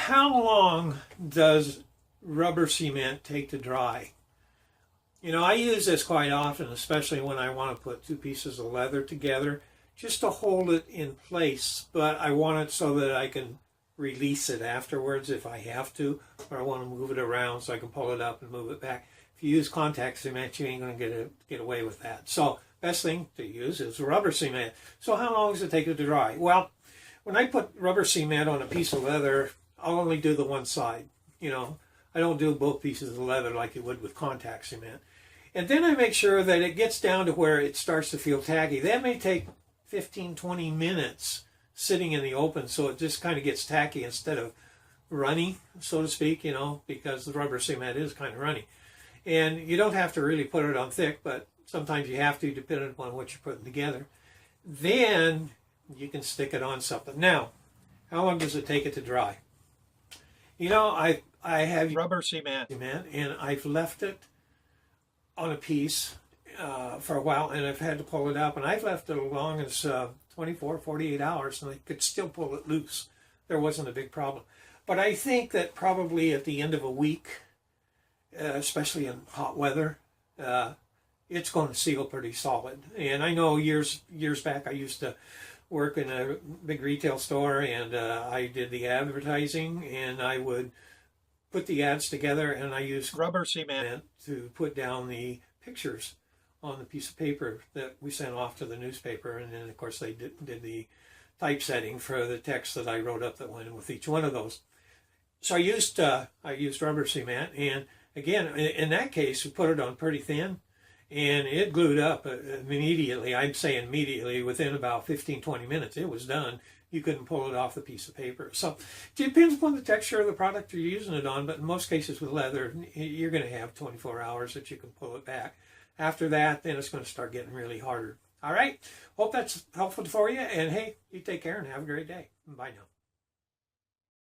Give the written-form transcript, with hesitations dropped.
how long does rubber cement take to dry? You know, I use this quite often, especially when I want to put two pieces of leather together, just to hold it in place, but I want it so that I can release it afterwards if I have to, or I want to move it around so I can pull it up and move it back. If you use contact cement, you ain't going to get away with that. So best thing to use is rubber cement. So how long does it take it to dry? Well, when I put rubber cement on a piece of leather, I'll only do the one side. You know, I don't do both pieces of leather like you would with contact cement. And then I make sure that it gets down to where it starts to feel tacky. That may take 15, 20 minutes sitting in the open, so it just kind of gets tacky instead of runny, so to speak, you know, because the rubber cement is kind of runny. And you don't have to really put it on thick, but sometimes you have to, depending upon what you're putting together. Then you can stick it on something. Now, how long does it take it to dry? You know, I have rubber cement, and I've left it on a piece for a while, and I've had to pull it up, and I've left it as long as 24, 48 hours, and I could still pull it loose. There wasn't a big problem. But I think that probably at the end of a week, especially in hot weather, it's going to seal pretty solid. And I know years back I used to work in a big retail store, and I did the advertising, and I would put the ads together, and I used rubber cement to put down the pictures on the piece of paper that we sent off to the newspaper, and then of course they did the typesetting for the text that I wrote up that went with each one of those. So I used rubber cement, and again, in that case, we put it on pretty thin, and it glued up immediately. I'm saying immediately, within about 15, 20 minutes, it was done. You couldn't pull it off the piece of paper. So it depends upon the texture of the product you're using it on, but in most cases with leather, you're going to have 24 hours that you can pull it back. After that, then it's going to start getting really harder. All right. Hope that's helpful for you. And hey, you take care and have a great day. Bye now.